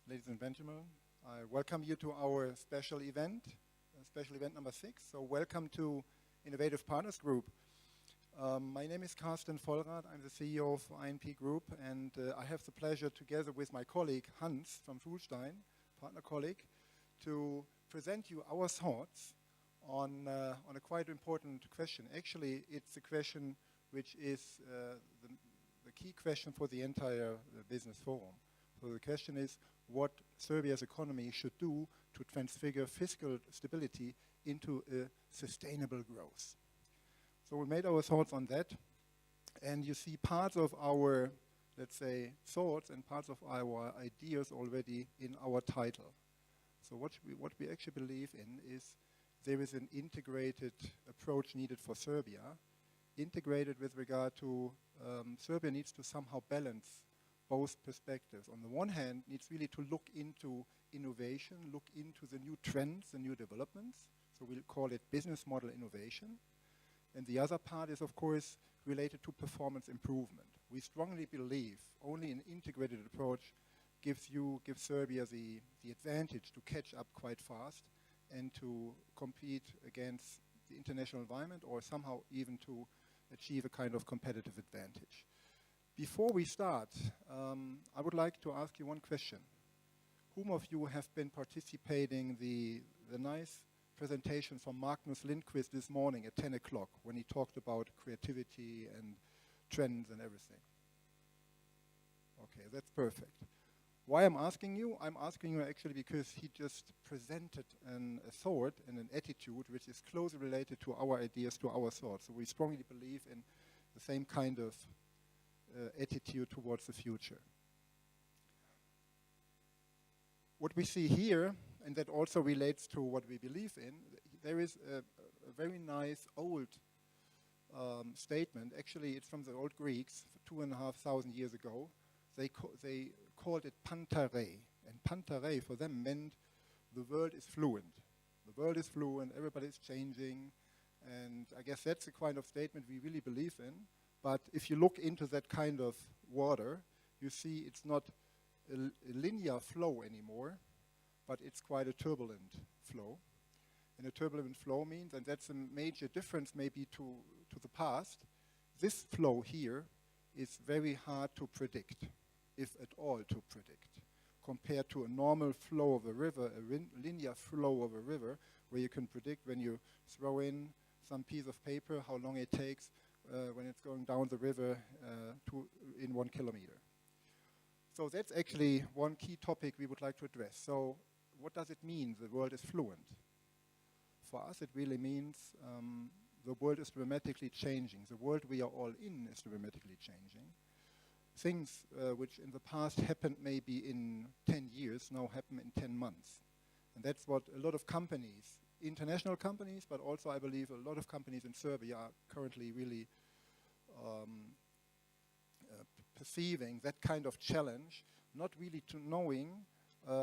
ladies and gentlemen. I welcome you to our special event number 6. So welcome to Innovative Partners Group. My name is Carsten Vollrath. I'm the CEO of INP Group, and I have the pleasure, together with my colleague Hans from Schulstein, partner colleague, to present you our thoughts on a quite important question. Actually, it's a question which is the key question for the entire business forum. So the question is what Serbia's economy should do to transfigure fiscal stability into a sustainable growth. So we made our thoughts on that, and you see parts of our, let's say, thoughts and parts of our ideas already in our title. So what we actually believe in is there is an integrated approach needed for Serbia, integrated with regard to Serbia needs to somehow balance both perspectives. On the one hand, needs really to look into innovation, look into the new trends, the new developments. So we'll call it business model innovation. And the other part is, of course, related to performance improvement. We strongly believe only an integrated approach gives Serbia the advantage to catch up quite fast and to compete against the international environment, or somehow even to achieve a kind of competitive advantage. Before we start, I would like to ask you one question. Whom of you have been participating the nice presentation from Magnus Lindqvist this morning at 10 o'clock when he talked about creativity and trends and everything? Okay, that's perfect. Why I'm asking you? I'm asking you actually because he just presented a thought and an attitude which is closely related to our ideas, to our thoughts. So we strongly believe in the same kind of attitude towards the future. What we see here, and that also relates to what we believe in, there is a very nice old statement. Actually, it's from the old Greeks, 2,500 years ago. They called it pantare, and pantare for them meant the world is fluent. The world is fluent, everybody's changing, and I guess that's the kind of statement we really believe in. But if you look into that kind of water, you see it's not a linear flow anymore, but it's quite a turbulent flow. And a turbulent flow means, and that's a major difference maybe to the past, this flow here is very hard to predict, if at all to predict, compared to a normal flow of a river, a linear flow of a river, where you can predict when you throw in some piece of paper how long it takes when it's going down the river in 1 kilometer. So that's actually one key topic we would like to address. So what does it mean the world is fluent? For us it really means the world is dramatically changing. The world we are all in is dramatically changing. Things which in the past happened maybe in 10 years now happen in 10 months. And that's what a lot of companies, international companies, but also I believe a lot of companies in Serbia are currently really perceiving that kind of challenge, not really to knowing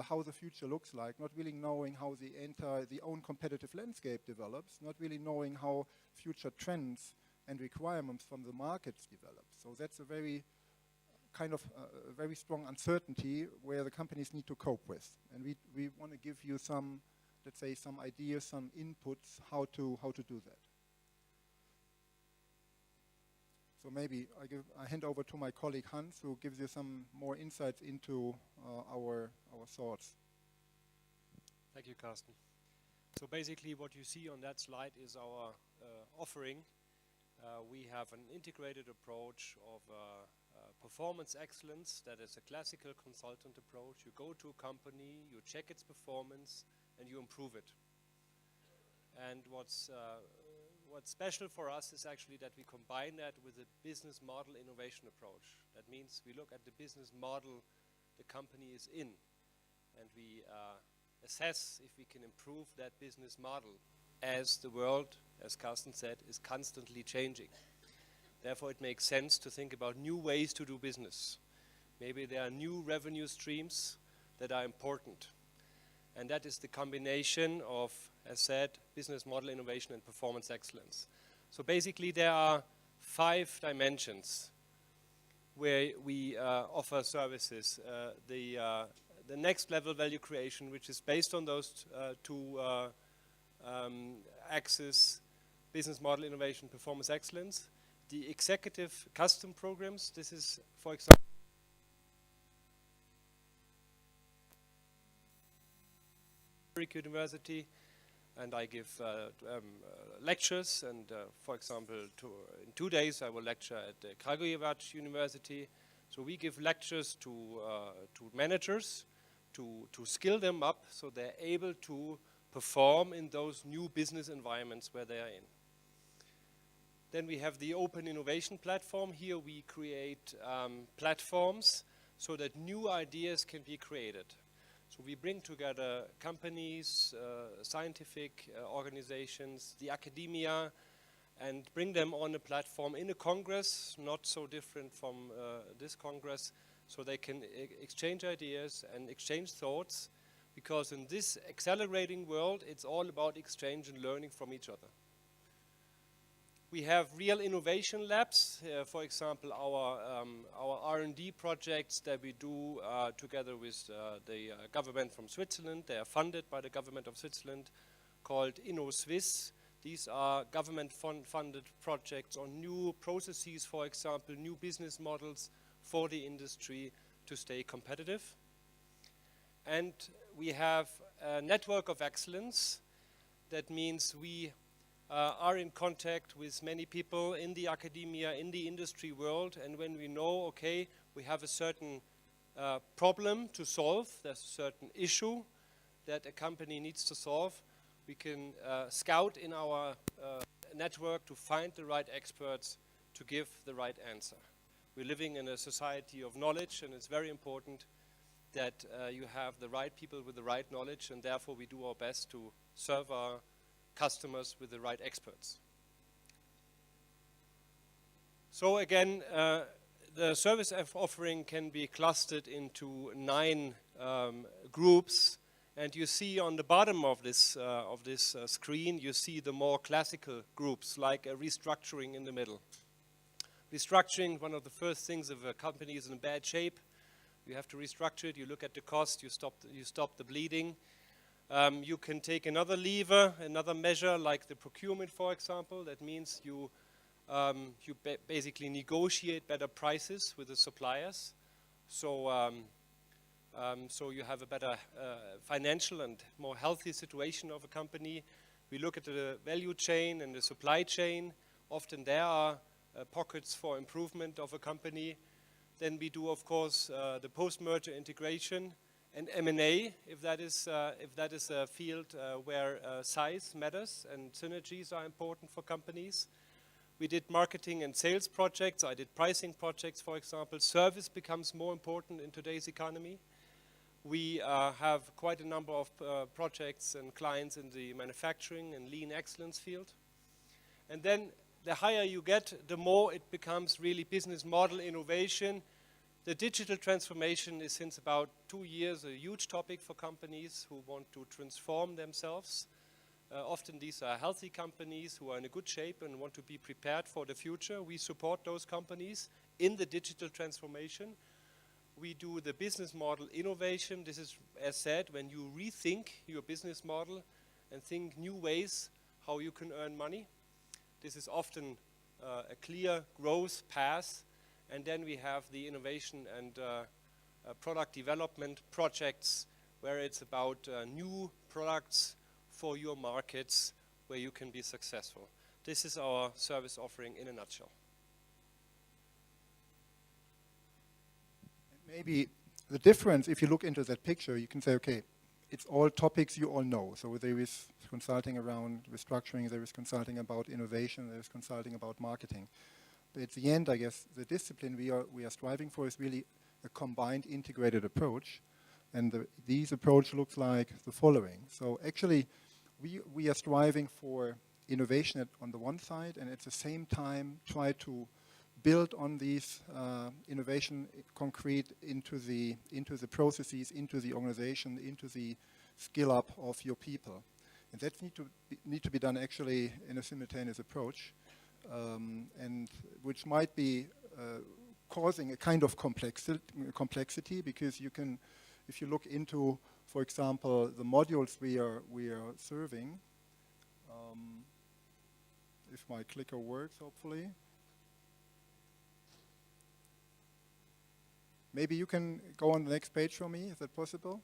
how the future looks like, not really knowing how the own competitive landscape develops, not really knowing how future trends and requirements from the markets develop. So that's a very kind of a very strong uncertainty where the companies need to cope with. And we want to give you some, let's say, some ideas, some inputs how to do that. So maybe I hand over to my colleague Hans, who gives you some more insights into our thoughts. Thank you, Carsten. So basically what you see on that slide is our offering. We have an integrated approach of performance excellence. That is a classical consultant approach. You go to a company, you check its performance, and you improve it. And what's special for us is actually that we combine that with a business model innovation approach. That means we look at the business model the company is in, and we assess if we can improve that business model as the world, as Carsten said, is constantly changing. Therefore, it makes sense to think about new ways to do business. Maybe there are new revenue streams that are important. And that is the combination of, as said, business model innovation and performance excellence. So basically there are 5 dimensions where we offer services. the next level value creation, which is based on those two axes: business model innovation, performance excellence. The executive custom programs, this is, for example, University, and I give lectures, and for example, in 2 days I will lecture at the Kragujevac University. So we give lectures to managers to skill them up so they're able to perform in those new business environments where they are in. Then we have the open innovation platform. Here we create platforms so that new ideas can be created. So we bring together companies, scientific organizations, the academia, and bring them on a platform in a congress, not so different from this congress, so they can exchange ideas and exchange thoughts, because in this accelerating world, it's all about exchange and learning from each other. We have real innovation labs, for example, our R&D projects that we do together with the government from Switzerland. They are funded by the government of Switzerland, called InnoSwiss. These are government funded projects on new processes, for example, new business models for the industry to stay competitive. And we have a network of excellence. That means we are in contact with many people in the academia, in the industry world, and when we know, okay, we have a certain problem to solve, there's a certain issue that a company needs to solve, we can scout in our network to find the right experts to give the right answer. We're living in a society of knowledge, and it's very important that you have the right people with the right knowledge, and therefore we do our best to serve our customers with the right experts. So again, the service offering can be clustered into 9 groups, and you see on the bottom of this screen, you see the more classical groups, like a restructuring in the middle. Restructuring, one of the first things if a company is in bad shape, you have to restructure it, you look at the cost, you stop the bleeding. You can take another lever, another measure, like the procurement, for example. That means you basically negotiate better prices with the suppliers. So you have a better financial and more healthy situation of a company. We look at the value chain and the supply chain. Often there are pockets for improvement of a company. Then we do, of course, the post-merger integration and M&A, if that is a field where size matters and synergies are important for companies. We did marketing and sales projects. I did pricing projects, for example. Service becomes more important in today's economy. We have quite a number of projects and clients in the manufacturing and lean excellence field. And then the higher you get, the more it becomes really business model innovation. The digital transformation is, since about 2 years, a huge topic for companies who want to transform themselves. Often these are healthy companies who are in a good shape and want to be prepared for the future. We support those companies in the digital transformation. We do the business model innovation. This is, as said, when you rethink your business model and think new ways how you can earn money. This is often a clear growth path. And then we have the innovation and product development projects, where it's about new products for your markets where you can be successful. This is our service offering in a nutshell. Maybe the difference, if you look into that picture, you can say, okay, it's all topics you all know. So there is consulting around restructuring, there is consulting about innovation, there is consulting about marketing. But at the end, I guess, the discipline we are striving for is really a combined, integrated approach. And these approach looks like the following. So actually, we are striving for innovation on the one side, and at the same time try to build on these innovation concrete into the processes, into the organization, into the skill up of your people. And that need to be done actually in a simultaneous approach. And which might be causing a kind of complexity, because you can if you look into, for example, the modules we are serving, if my clicker works, hopefully. Maybe you can go on the next page for me, is that possible?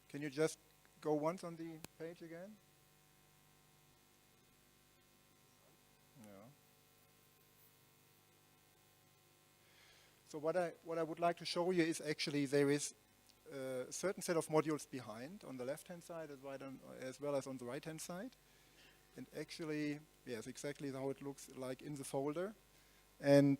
Can you just go once on the page again? Yeah. So what I would like to show you is actually there is a certain set of modules behind on the left-hand side as well as on the right-hand side. And actually, yes, exactly how it looks like in the folder. And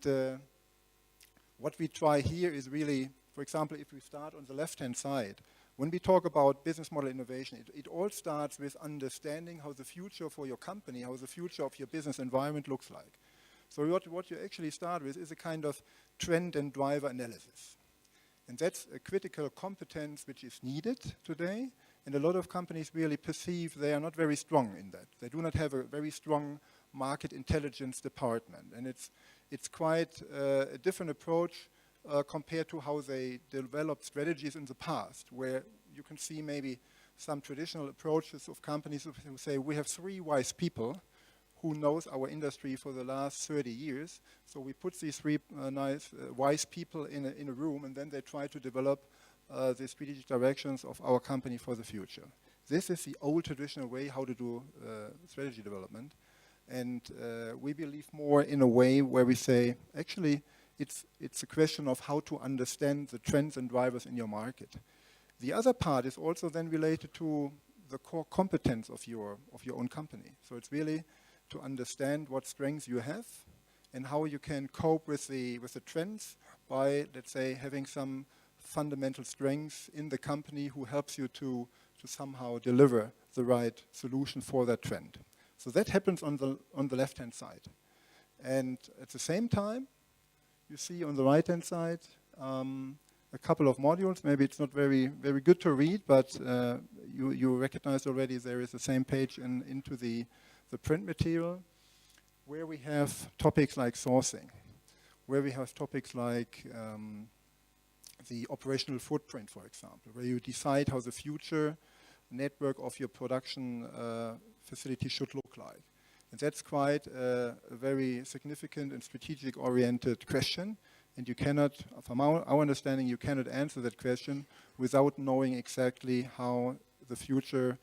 what we try here is really, for example, if we start on the left-hand side, when we talk about business model innovation, it all starts with understanding how the future for your company, how the future of your business environment looks like. So what you actually start with is a kind of trend and driver analysis. And that's a critical competence which is needed today. And a lot of companies really perceive they are not very strong in that. They do not have a very strong market intelligence department. And it's quite a different approach compared to how they developed strategies in the past, where you can see maybe some traditional approaches of companies who say, we have 3 wise people who knows our industry for the last 30 years. So we put these 3 wise people in a room, and then they try to develop the strategic directions of our company for the future. This is the old traditional way how to do strategy development. And we believe more in a way where we say, actually, it's a question of how to understand the trends and drivers in your market. The other part is also then related to the core competence of your own company. So it's really to understand what strengths you have and how you can cope with the trends by, let's say, having some fundamental strengths in the company who helps you to somehow deliver the right solution for that trend. So that happens on the left-hand side. And at the same time, you see on the right-hand side a couple of modules. Maybe it's not very good to read, but you recognize already there is the same page into the print material, where we have topics like sourcing, where we have topics like the operational footprint, for example, where you decide how the future network of your production facility should look like. And that's quite a very significant and strategic-oriented question. And you cannot, from our understanding, you cannot answer that question without knowing exactly how the future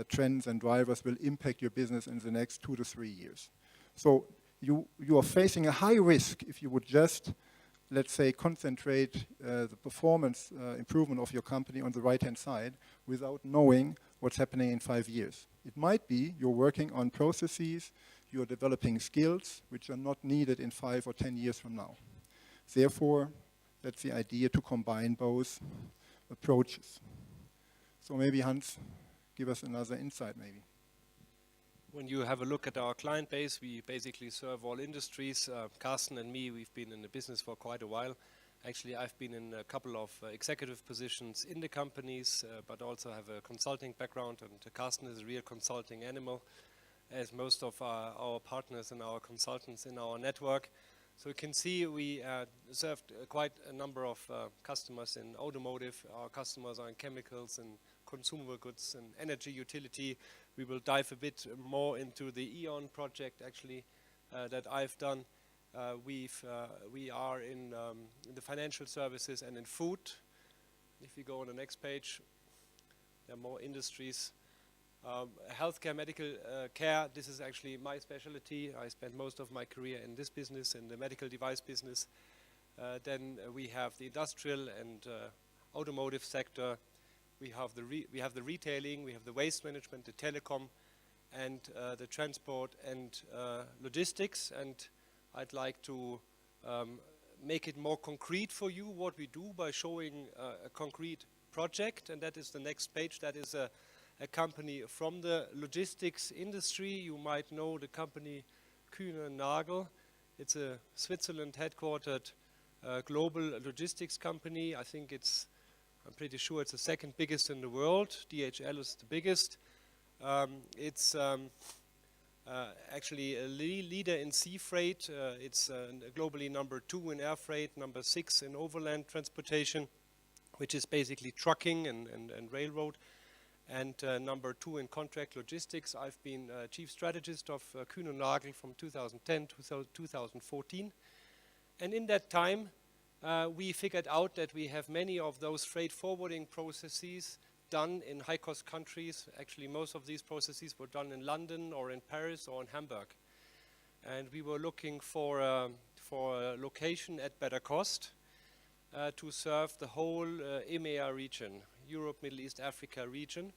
trends and drivers will impact your business in the next 2 to 3 years. So you are facing a high risk if you would just, let's say, concentrate the performance improvement of your company on the right-hand side without knowing what's happening in 5 years. It might be you're working on processes, you're developing skills which are not needed in 5 or 10 years from now. Therefore, that's the idea to combine both approaches. So maybe Hans, give us another insight maybe. When you have a look at our client base, we basically serve all industries. Carsten and me, we've been in the business for quite a while. Actually, I've been in a couple of executive positions in the companies, but also have a consulting background, and Carsten is a real consulting animal, as most of our partners and our consultants in our network. So you can see we served quite a number of customers in automotive. Our customers are in chemicals and consumable goods and energy utility. We will dive a bit more into the E.ON project, actually, that I've done. We are in the financial services and in food. If you go on the next page, there are more industries. Healthcare, medical care, this is actually my specialty. I spent most of my career in this business, in the medical device business. Then we have the industrial and automotive sector. We have the retailing, we have the waste management, the telecom, and the transport and logistics. And I'd like to make it more concrete for you what we do by showing a concrete project. And that is the next page. That is a company from the logistics industry. You might know the company Kühne & Nagel. It's a Switzerland headquartered global logistics company. I'm pretty sure it's the second biggest in the world. DHL is the biggest. It's a actually a leader in sea freight. It's globally number 2 in air freight, number 6 in overland transportation, which is basically trucking and railroad, and number 2 in contract logistics. I've been chief strategist of Kühn & Nagel from 2010 to 2014. And in that time, we figured out that we have many of those freight forwarding processes done in high-cost countries. Actually, most of these processes were done in London or in Paris or in Hamburg. And we were looking for a location at better cost to serve the whole EMEA region, Europe, Middle East, Africa region.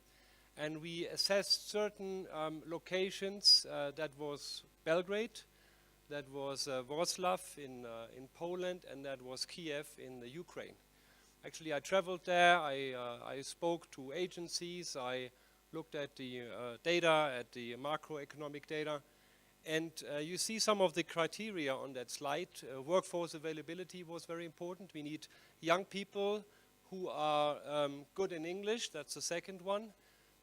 And we assessed certain locations. That was Belgrade, that was Wrocław in Poland, and that was Kiev in the Ukraine. Actually, I traveled there, I spoke to agencies, I looked at the data, at the macroeconomic data, and you see some of the criteria on that slide. Workforce availability was very important. We need young people who are good in English, that's the second one,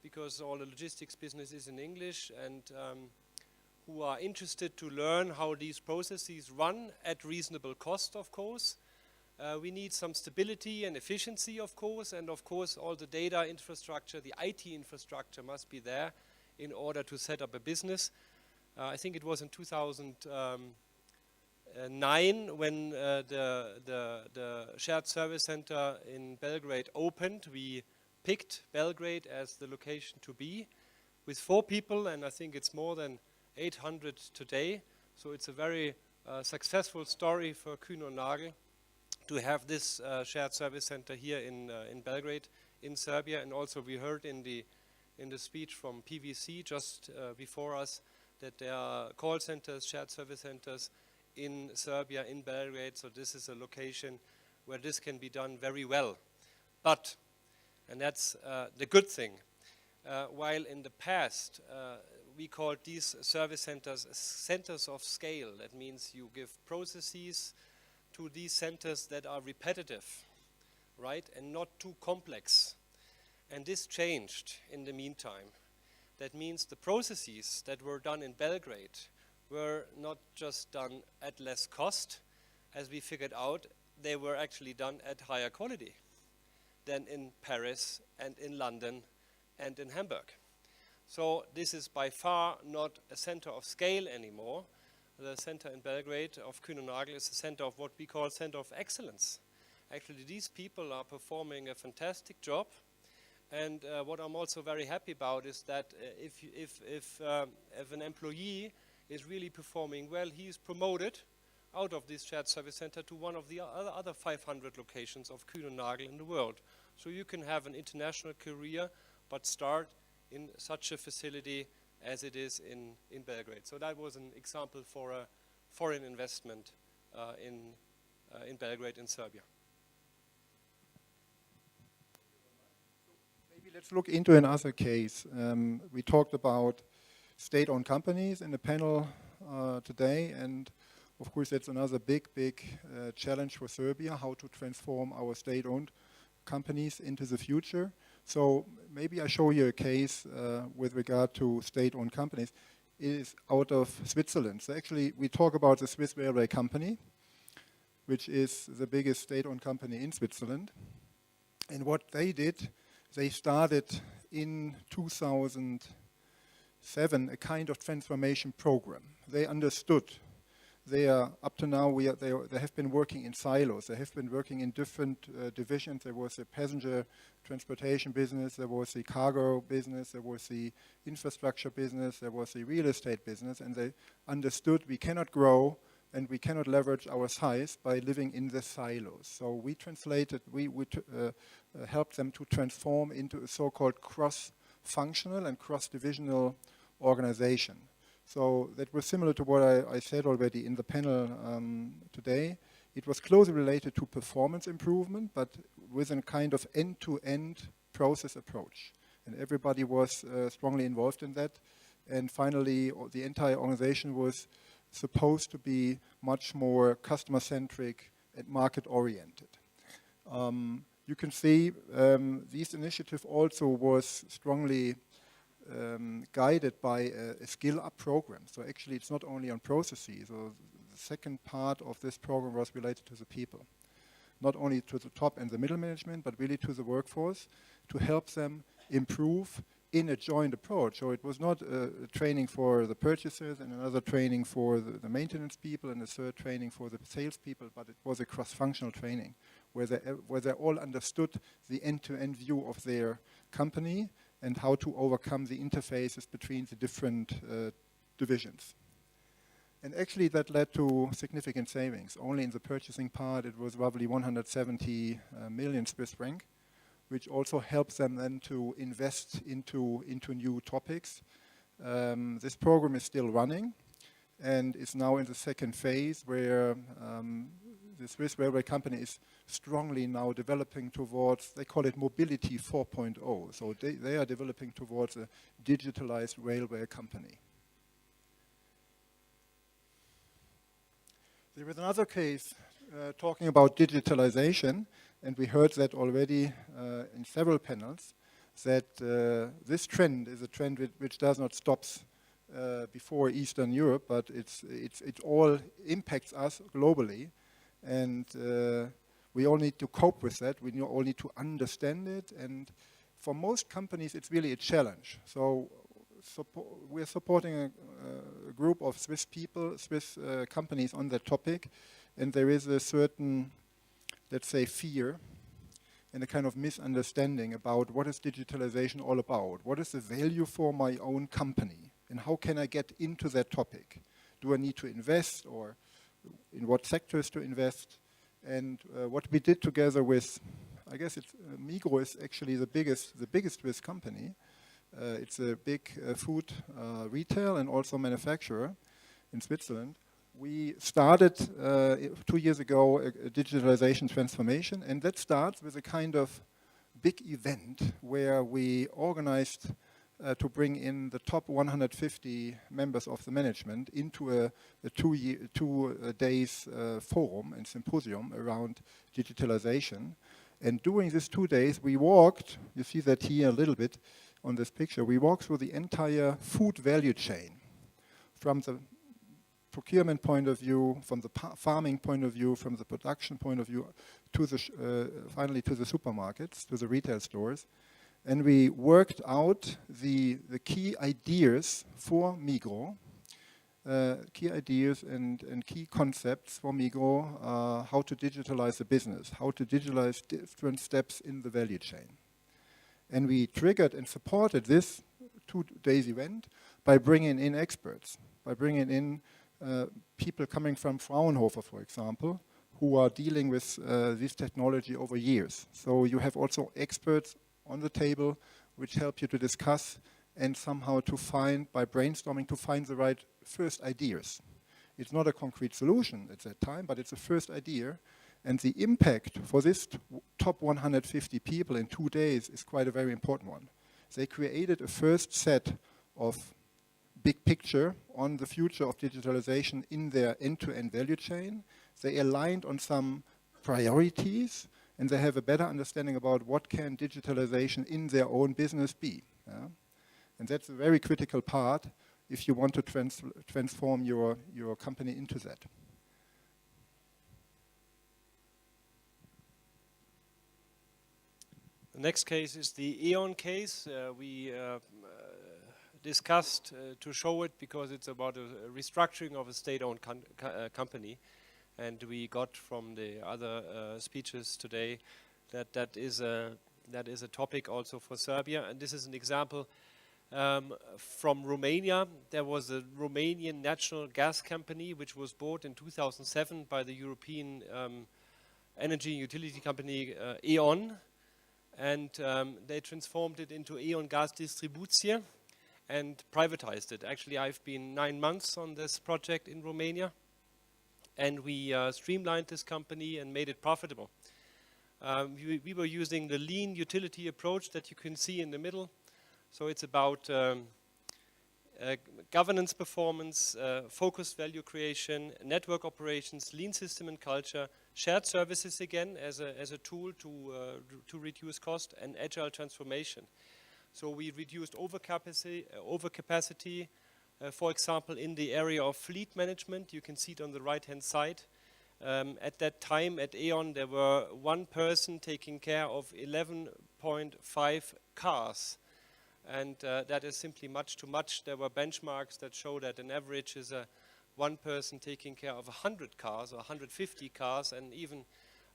because all the logistics business is in English, and who are interested to learn how these processes run at reasonable cost, of course. We need some stability and efficiency, of course, and of course all the data infrastructure, the IT infrastructure must be there in order to set up a business. I think it was in 2009 when the shared service center in Belgrade opened. We picked Belgrade as the location to be with 4 people, and I think it's more than 800 today. So it's a very successful story for Kühn & Nagel to have this shared service center here in Belgrade, in Serbia. And also we heard in the speech from PVC just before us that there are call centers, shared service centers in Serbia, in Belgrade. So this is a location where this can be done very well. But, and that's the good thing, while in the past we called these service centers centers of scale. That means you give processes to these centers that are repetitive, right, and not too complex. And this changed in the meantime. That means the processes that were done in Belgrade were not just done at less cost. As we figured out, they were actually done at higher quality than in Paris and in London and in Hamburg. So this is by far not a center of scale anymore. The center in Belgrade of Kühn & Nagel is a center of what we call center of excellence. Actually, these people are performing a fantastic job. And what I'm also very happy about is that if an employee is really performing well, he is promoted out of this shared service center to one of the other 500 locations of Kühn & Nagel in the world. So you can have an international career, but start in such a facility as it is in Belgrade. So that was an example for a foreign investment in Belgrade in Serbia. Maybe let's look into another case. We talked about state-owned companies in the panel today, and of course that's another big challenge for Serbia, how to transform our state-owned companies into the future. So maybe I show you a case with regard to state-owned companies. It is out of Switzerland. So actually we talk about the Swiss Railway Company, which is the biggest state-owned company in Switzerland. And what they did, they started in 2007 a kind of transformation program. They understood. They are, up to now, they have been working in silos. They have been working in different divisions. There was a passenger transportation business, there was the cargo business, there was the infrastructure business, there was the real estate business, and they understood we cannot grow and we cannot leverage our size by living in the silos. So we translated, we helped them to transform into a so-called cross-functional and cross-divisional organization. So that was similar to what I said already in the panel today. It was closely related to performance improvement, but with a kind of end-to-end process approach. And everybody was strongly involved in that. And finally, the entire organization was supposed to be much more customer-centric and market-oriented. You can see this initiative also was strongly guided by a skill-up program. So actually it's not only on processes. So the second part of this program was related to the people. Not only to the top and the middle management, but really to the workforce to help them improve in a joint approach. So it was not a training for the purchasers and another training for the maintenance people and a third training for the sales people, but it was a cross-functional training where they all understood the end-to-end view of their company and how to overcome the interfaces between the different divisions. And actually that led to significant savings. Only in the purchasing part it was roughly 170 million Swiss franc, which also helps them then to invest into new topics. This program is still running and is now in the second phase where the Swiss railway company is strongly now developing towards, they call it Mobility 4.0. So they are developing towards a digitalized railway company. There is another case talking about digitalization, and we heard that already in several panels, that this trend is a trend which does not stop before Eastern Europe, but it all impacts us globally, and we all need to cope with that. We all need to understand it, and for most companies, it's really a challenge. So we're supporting a group of Swiss people, Swiss companies on that topic, and there is a certain, let's say, fear and a kind of misunderstanding about what is digitalization all about. What is the value for my own company, and how can I get into that topic? Do I need to invest, or in what sectors to invest? And what we did together with, I guess it's Migros is actually the biggest Swiss company. It's a big food retail and also manufacturer in Switzerland. We started 2 years ago a digitalization transformation, and that starts with a kind of big event where we organized to bring in the top 150 members of the management into a 2 days forum and symposium around digitalization. And during these 2 days, we walked, you see that here a little bit on this picture, we walked through the entire food value chain, from the procurement point of view, from the farming point of view, from the production point of view, to the finally to the supermarkets, to the retail stores. And we worked out the key ideas for Migros, key ideas and key concepts for Migros, how to digitalize the business, how to digitalize different steps in the value chain. And we triggered and supported this 2 days event by bringing in experts, by bringing in people coming from Fraunhofer, for example, who are dealing with this technology over years. So you have also experts on the table which help you to discuss and somehow to find, by brainstorming, to find the right first ideas. It's not a concrete solution at that time, but it's a first idea. And the impact for this top 150 people in 2 days is quite a very important one. They created a first set of big picture on the future of digitalization in their end-to-end value chain. They aligned on some priorities, and they have a better understanding about what can digitalization in their own business be. Yeah? And that's a very critical part if you want to transform your company into that. The next case is the E.ON case. We discussed to show it because it's about a restructuring of a state-owned company. And we got from the other speeches today that that is a topic also for Serbia. And this is an example from Romania. There was a Romanian national gas company which was bought in 2007 by the European energy utility company E.ON. And they transformed it into E.ON Gas Distribuție and privatized it. Actually, I've been 9 months on this project in Romania, and we streamlined this company and made it profitable. We were using the lean utility approach that you can see in the middle. So it's about governance performance, focused value creation, network operations, lean system and culture, shared services again as a tool to reduce cost, and agile transformation. So we reduced overcapacity, for example, in the area of fleet management. You can see it on the right-hand side. At that time at E.ON, there were one person taking care of 11.5 cars. And that is simply much too much. There were benchmarks that show that an average is one person taking care of 100 cars or 150 cars, and even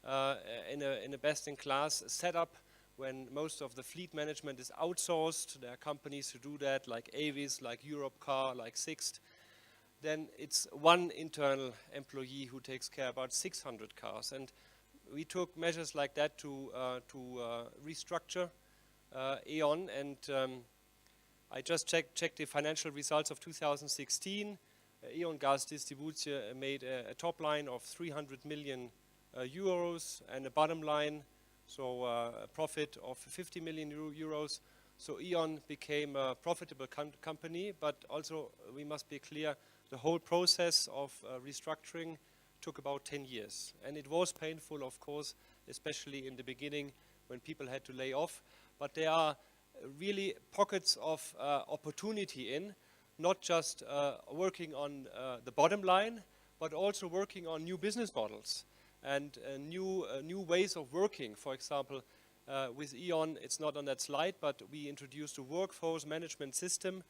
in a best-in-class setup, when most of the fleet management is outsourced, there are companies who do that, like Avis, like Europcar, like Sixt, then it's one internal employee who takes care about 600 cars. And we took measures like that to restructure E.ON, and I just checked the financial results of 2016. E.ON Gas Distributie made a top line of 300 million euros and a bottom line, so a profit of 50 million euros. So E.ON became a profitable company, but also we must be clear, the whole process of restructuring took about 10 years. And it was painful, of course, especially in the beginning when people had to lay off. But there are really pockets of opportunity in, not just working on the bottom line, but also working on new business models and new ways of working. For example, with E.ON, it's not on that slide, but we introduced a workforce management system.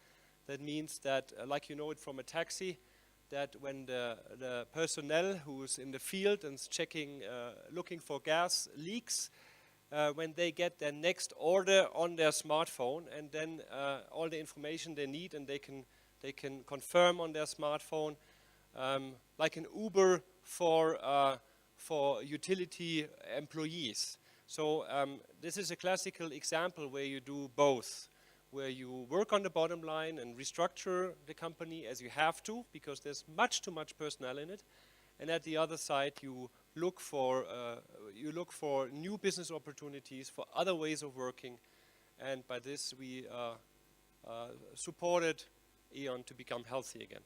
That means that, like you know it from a taxi, that when the personnel who's in the field and checking, looking for gas leaks, when they get their next order on their smartphone, and then all the information they need, and they can confirm on their smartphone, like an Uber for utility employees. So this is a classical example where you do both, where you work on the bottom line and restructure the company as you have to, because there's much too much personnel in it, and at the other side you look for new business opportunities, for other ways of working, and by this we supported E.ON to become healthy again.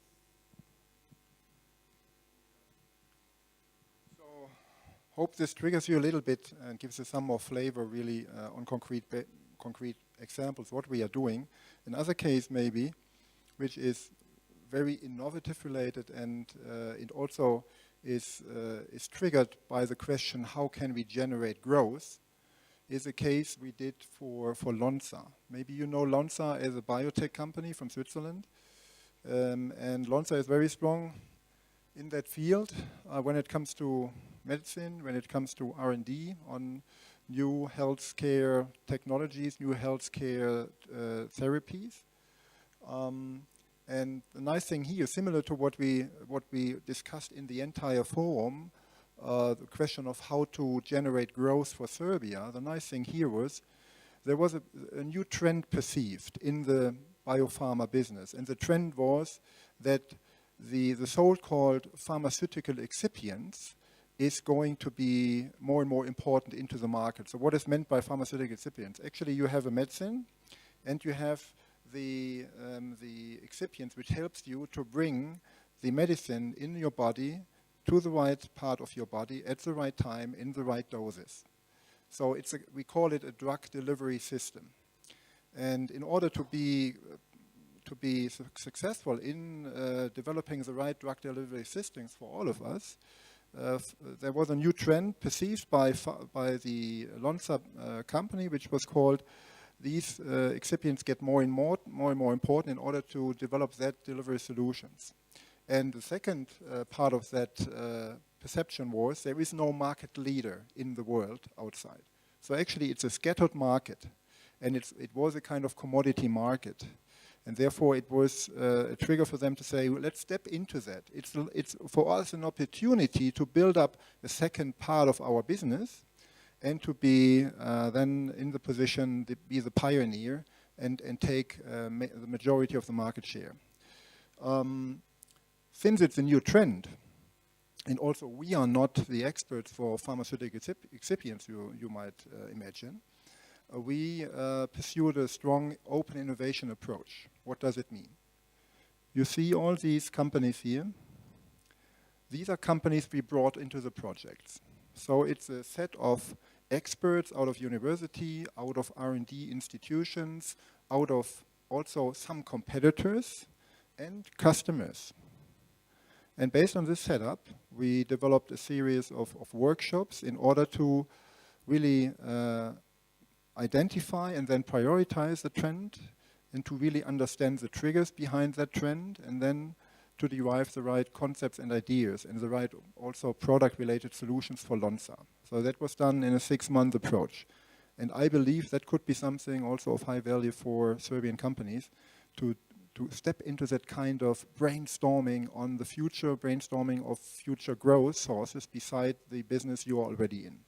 Hope this triggers you a little bit and gives you some more flavor really on concrete examples, what we are doing. Another case maybe, which is very innovative related, and it also is triggered by the question, how can we generate growth, is a case we did for Lonza. Maybe you know Lonza as a biotech company from Switzerland, and Lonza is very strong in that field when it comes to medicine, when it comes to R&D on new healthcare technologies, new healthcare therapies. And the nice thing here, similar to what we discussed in the entire forum, the question of how to generate growth for Serbia, the nice thing here was there was a new trend perceived in the biopharma business. And the trend was that the so-called pharmaceutical excipients is going to be more and more important into the market. So what is meant by pharmaceutical excipients? Actually, you have a medicine and you have the excipients which helps you to bring the medicine in your body to the right part of your body at the right time in the right doses. So we call it a drug delivery system. And in order to be successful in developing the right drug delivery systems for all of us, there was a new trend perceived by the Lonza company, which was called, these excipients get more and more important in order to develop that delivery solutions. And the second part of that perception was there is no market leader in the world outside. So actually it's a scattered market, and it was a kind of commodity market. And therefore, it was a trigger for them to say, well, let's step into that. It's for us an opportunity to build up a second part of our business and to be then in the position to be the pioneer and take the majority of the market share. Since it's a new trend, and also we are not the experts for pharmaceutical excipients, you might imagine, we pursued a strong open innovation approach. What does it mean? You see all these companies here. These are companies we brought into the projects. So it's a set of experts out of university, out of R&D institutions, out of also some competitors and customers. And based on this setup, we developed a series of workshops in order to really identify and then prioritize the trend and to really understand the triggers behind that trend, and then to derive the right concepts and ideas and the right also product-related solutions for Lonza. So that was done in a 6-month approach. And I believe that could be something also of high value for Serbian companies to step into that kind of brainstorming on the future, brainstorming of future growth sources beside the business you are already in.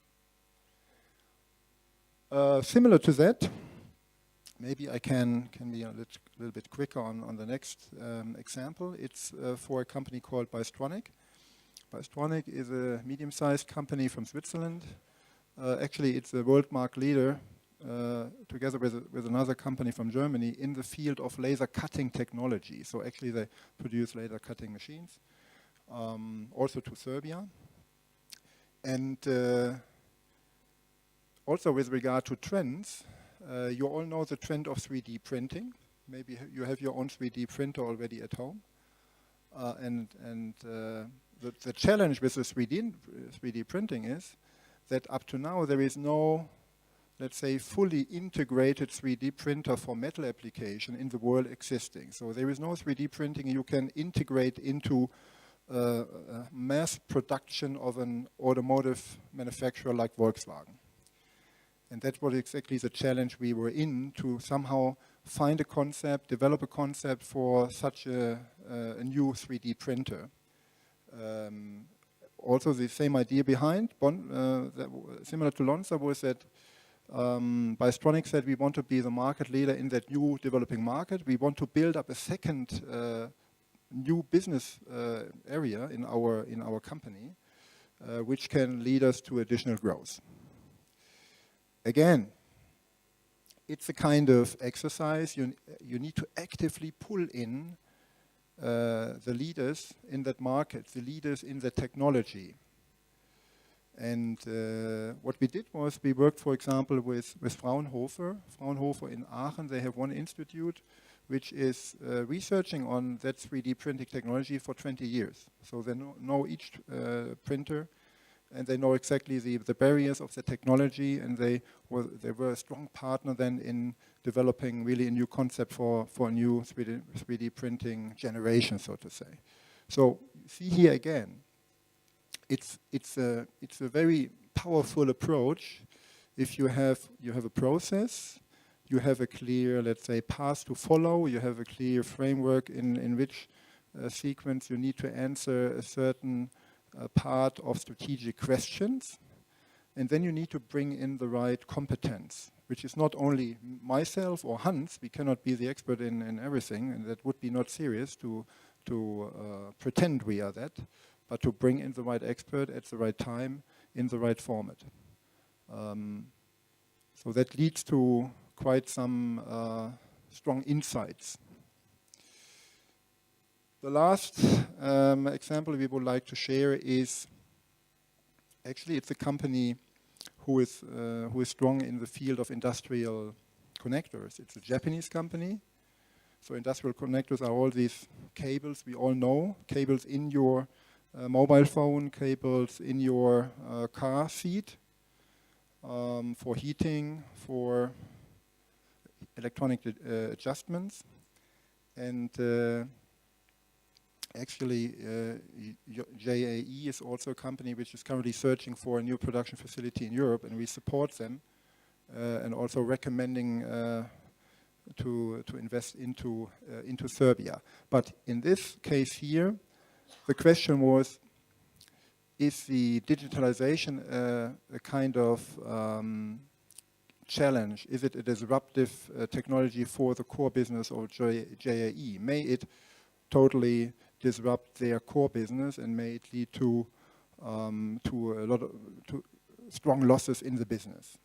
Similar to that, maybe I can be a little bit quicker on the next example. It's for a company called Bystronic. Bystronic is a medium-sized company from Switzerland. Actually, it's a world market leader together with another company from Germany in the field of laser cutting technology. So actually they produce laser cutting machines, also to Serbia. And also with regard to trends, you all know the trend of 3D printing. Maybe you have your own 3D printer already at home. The challenge with the 3D printing is that up to now there is no, let's say, fully integrated 3D printer for metal application in the world existing. So there is no 3D printing you can integrate into mass production of an automotive manufacturer like Volkswagen. And that was exactly the challenge we were in, to somehow find a concept, develop a concept for such a new 3D printer. Also the same idea behind, similar to Lonza, was that Bystronic said we want to be the market leader in that new developing market. We want to build up a second new business area in our company, which can lead us to additional growth. Again, it's a kind of exercise. You need to actively pull in the leaders in that market, the leaders in the technology. And what we did was we worked, for example, with Fraunhofer in Aachen. They have one institute which is researching on that 3D printing technology for 20 years. So they know each printer, and they know exactly the barriers of the technology, and they were a strong partner then in developing really a new concept for a new 3D printing generation, so to say. So see here again, it's a very powerful approach if you have a process, you have a clear, let's say, path to follow, you have a clear framework in which sequence you need to answer a certain part of strategic questions, and then you need to bring in the right competence, which is not only myself or Hans. We cannot be the expert in everything, and that would be not serious to pretend we are that, but to bring in the right expert at the right time in the right format. So that leads to quite some strong insights. The last example we would like to share is, actually it's a company who is strong in the field of industrial connectors. It's a Japanese company. So industrial connectors are all these cables we all know, cables in your mobile phone, cables in your car seat, for heating, for electronic adjustments. And actually, JAE is also a company which is currently searching for a new production facility in Europe, and we support them and also recommending to invest into Serbia. But in this case here, the question was, is the digitalization a kind of challenge? Is it a disruptive technology for the core business of JAE? May it totally disrupt their core business, and may it lead to strong losses in the business?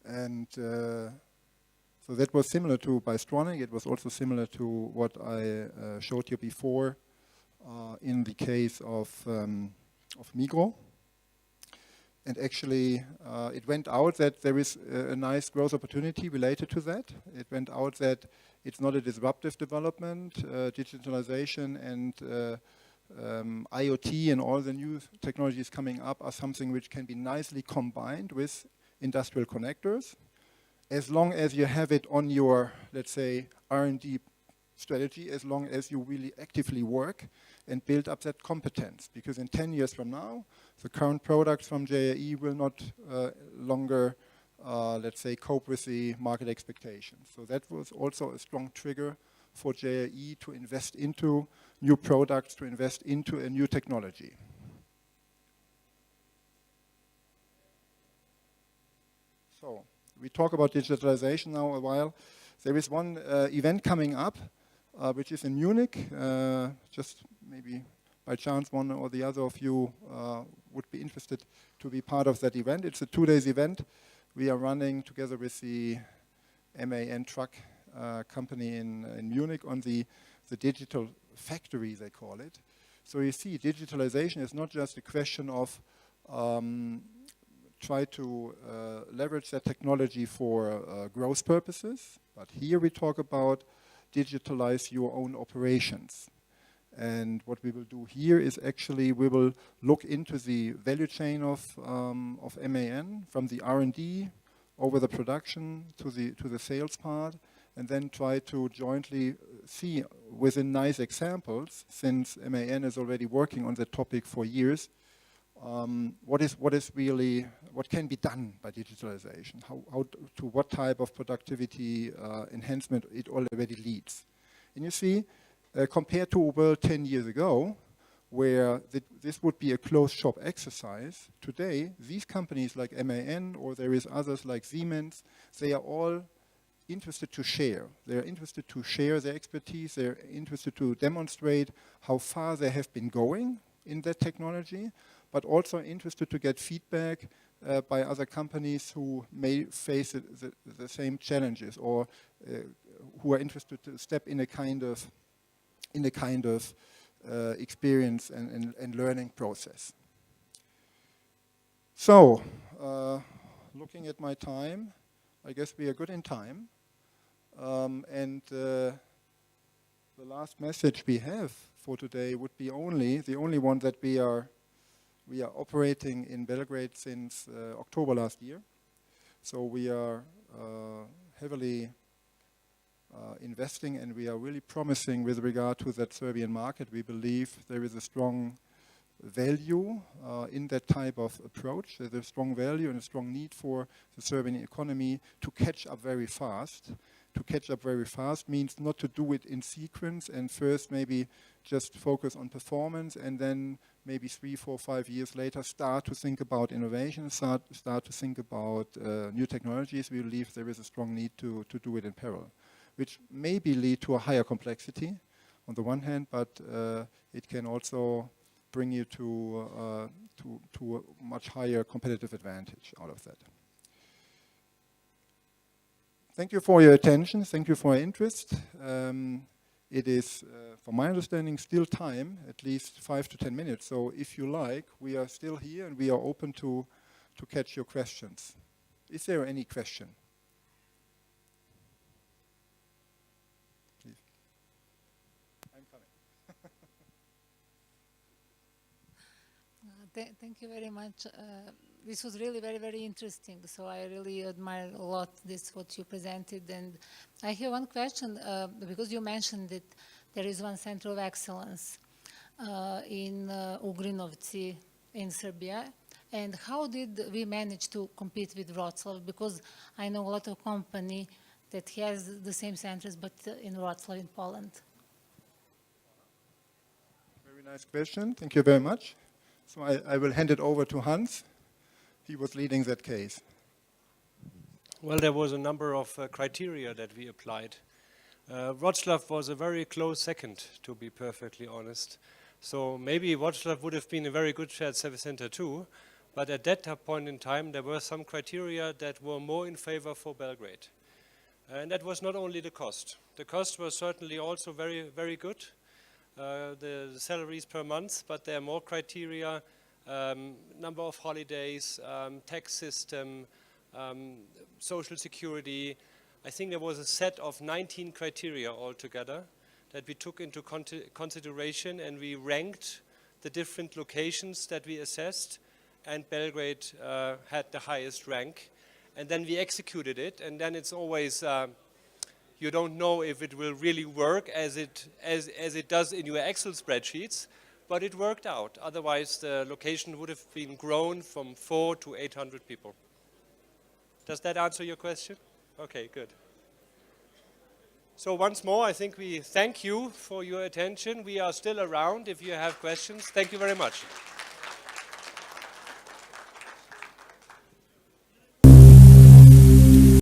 And so that was similar to Bystronic. It was also similar to what I showed you before in the case of Migros. And actually, it went out that there is a nice growth opportunity related to that. It went out that it's not a disruptive development. Digitalization and IoT and all the new technologies coming up are something which can be nicely combined with industrial connectors, as long as you have it on your, let's say, R&D strategy, as long as you really actively work and build up that competence. Because in 10 years from now, the current products from JAE will not longer, let's say, cope with the market expectations. So that was also a strong trigger for JAE to invest into new products, to invest into a new technology. So we talk about digitalization now a while. There is one event coming up, which is in Munich. Just maybe by chance one or the other of you would be interested to be part of that event. It's a 2-day event we are running together with the MAN truck company in Munich on the digital factory, they call it. So you see, digitalization is not just a question of try to leverage that technology for growth purposes, but here we talk about digitalize your own operations. And what we will do here is actually we will look into the value chain of MAN, from the R&D over the production to the sales part, and then try to jointly see within nice examples, since MAN is already working on the topic for years, what can be done by digitalization, to what type of productivity enhancement it already leads. And you see, compared to a world 10 years ago, where this would be a closed shop exercise, today these companies like MAN, or there is others like Siemens, they are all interested to share. They're interested to share their expertise. They're interested to demonstrate how far they have been going in that technology, but also interested to get feedback by other companies who may face the same challenges, or who are interested to step in a kind of experience and learning process. So, looking at my time, I guess we are good in time. And the last message we have for today would be the only one that we are operating in Belgrade since October last year. So we are heavily investing, and we are really promising with regard to that Serbian market. We believe there is a strong value in that type of approach. There's a strong value and a strong need for the Serbian economy to catch up very fast. To catch up very fast means not to do it in sequence and first maybe just focus on performance, and then maybe 3, 4, 5 years later start to think about innovation, start to think about new technologies. We believe there is a strong need to do it in parallel, which maybe lead to a higher complexity on the one hand, but it can also bring you to a much higher competitive advantage out of that. Thank you for your attention. Thank you for your interest. It is, from my understanding, still time, at least 5 to 10 minutes. So if you like, we are still here and we are open to catch your questions. Is there any question? Please. I'm coming. Thank you very much. This was really very, very interesting. So I really admire a lot what you presented. And I have one question, because you mentioned that there is one center of excellence in Ugrinovci in Serbia. And how did we manage to compete with Wrocław? Because I know a lot of company that has the same centers, but in Wrocław in Poland. Very nice question. Thank you very much. So I will hand it over to Hans. He was leading that case. Well, there was a number of criteria that we applied. Wrocław was a very close second, to be perfectly honest. So maybe Wrocław would have been a very good shared service center too, but at that point in time there were some criteria that were more in favor for Belgrade. And that was not only the cost. The cost was certainly also very, very good, the salaries per month, but there are more criteria number of holidays, tax system, social security. I think there was a set of 19 criteria altogether that we took into consideration, and we ranked the different locations that we assessed, and Belgrade had the highest rank. And then we executed it, and then it's always, you don't know if it will really work as it does in your Excel spreadsheets, but it worked out. Otherwise, the location would have been grown from 4 to 800 people. Does that answer your question? Okay, good. So once more, I think we thank you for your attention. We are still around if you have questions. Thank you very much.